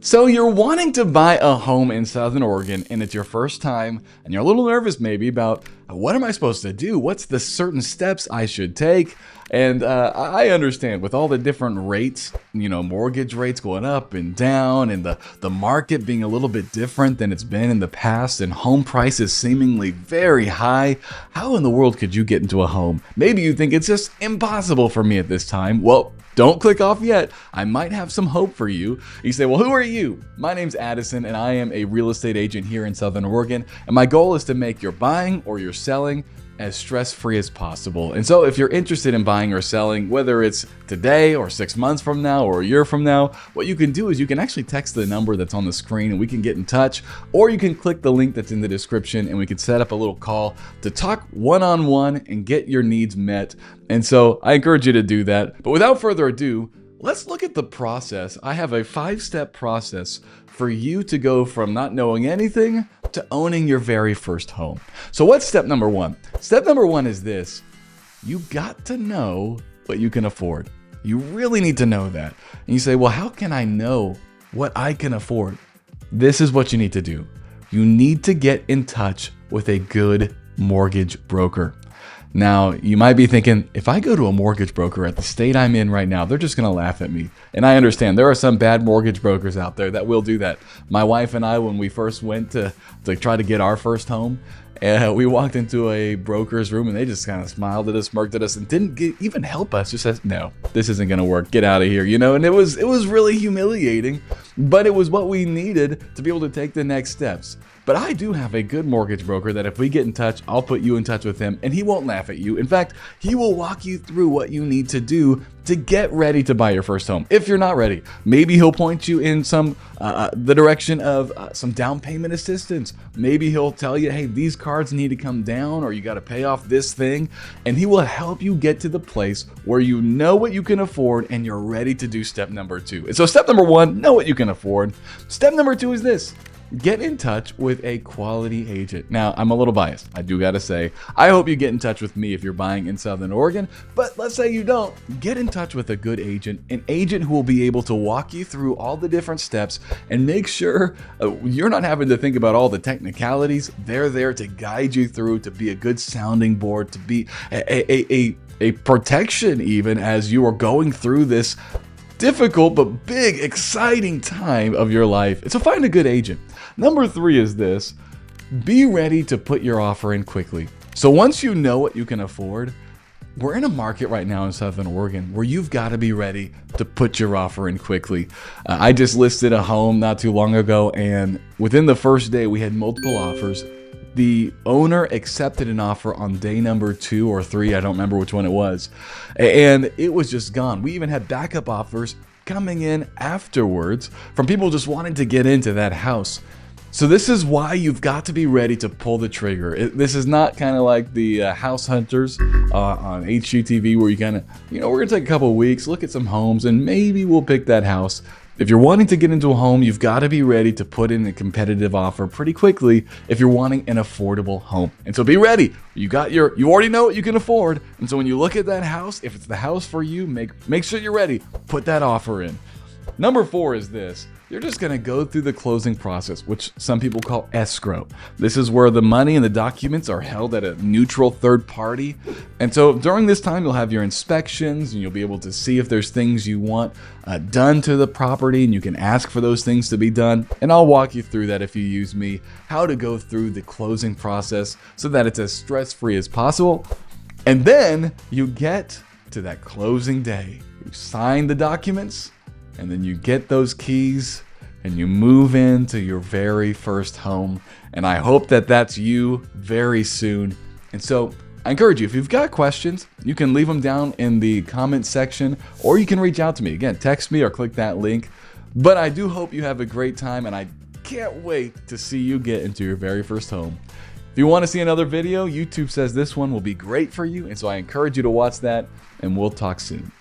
So you're wanting to buy a home in Southern Oregon and it's your first time and you're a little nervous maybe about what am I supposed to do? What's the certain steps I should take? And I understand with all the different rates, mortgage rates going up and down and the market being a little bit different than it's been in the past and home prices seemingly very high. How in the world could you get into a home? Maybe you think it's just impossible for me at this time. Well, don't click off yet. I might have some hope for you. You say, well, who are you? My name's Addison, and I am a real estate agent here in Southern Oregon. And my goal is to make your buying or your selling as stress-free as possible. And so if you're interested in buying or selling, whether it's today or 6 months from now or a year from now, what you can do is you can actually text the number that's on the screen and we can get in touch, or you can click the link that's in the description and we can set up a little call to talk one-on-one and get your needs met. And so I encourage you to do that. But without further ado, let's look at the process. I have a 5-step process for you to go from not knowing anything to owning your very first home. So what's step number one? Step number one is this. You got to know what you can afford. You really need to know that. And you say, well, how can I know what I can afford? This is what you need to do. You need to get in touch with a good mortgage broker. Now, you might be thinking, if I go to a mortgage broker at the state I'm in right now, they're just going to laugh at me. And I understand there are some bad mortgage brokers out there that will do that. My wife and I, when we first went to try to get our first home, we walked into a broker's room and they just kind of smiled at us, smirked at us, and didn't even help us. Just said, no, this isn't going to work. Get out of here, And it was really humiliating, but it was what we needed to be able to take the next steps. But I do have a good mortgage broker that if we get in touch, I'll put you in touch with him and he won't laugh at you. In fact, he will walk you through what you need to do to get ready to buy your first home. If you're not ready, maybe he'll point you in the direction of some down payment assistance. Maybe he'll tell you, hey, these cards need to come down or you got to pay off this thing. And he will help you get to the place where you know what you can afford and you're ready to do step number 2. And so step number 1, know what you can afford. Step number 2 is this. Get in touch with a quality agent. Now, I'm a little biased. I do gotta say, I hope you get in touch with me if you're buying in Southern Oregon, but let's say you don't. Get in touch with a good agent, an agent who will be able to walk you through all the different steps and make sure you're not having to think about all the technicalities. They're there to guide you through, to be a good sounding board, to be a protection even as you are going through this difficult but big, exciting time of your life. So find a good agent. Number 3 is this. Be ready to put your offer in quickly. So once you know what you can afford, we're in a market right now in Southern Oregon where you've got to be ready to put your offer in quickly. I just listed a home not too long ago, and within the first day, we had multiple offers. The owner accepted an offer on day number 2 or 3, I don't remember which one it was, and it was just gone. We even had backup offers coming in afterwards from people just wanting to get into that house. So this is why you've got to be ready to pull the trigger. This is not kind of like the House Hunters on HGTV where you kind of, we're going to take a couple of weeks, look at some homes, and maybe we'll pick that house. If you're wanting to get into a home, you've got to be ready to put in a competitive offer pretty quickly if you're wanting an affordable home. And so be ready. You already know what you can afford. And so when you look at that house, if it's the house for you, make sure you're ready. Put that offer in. Number 4 is this. You're just going to go through the closing process, which some people call escrow. This is where the money and the documents are held at a neutral third party. And so during this time, you'll have your inspections and you'll be able to see if there's things you want done to the property, and you can ask for those things to be done. And I'll walk you through that if you use me, how to go through the closing process so that it's as stress-free as possible. And then you get to that closing day. You sign the documents, and then you get those keys and you move into your very first home. And I hope that that's you very soon. And so I encourage you, if you've got questions, you can leave them down in the comment section, or you can reach out to me. Again, text me or click that link. But I do hope you have a great time, and I can't wait to see you get into your very first home. If you want to see another video, YouTube says this one will be great for you. And so I encourage you to watch that, and we'll talk soon.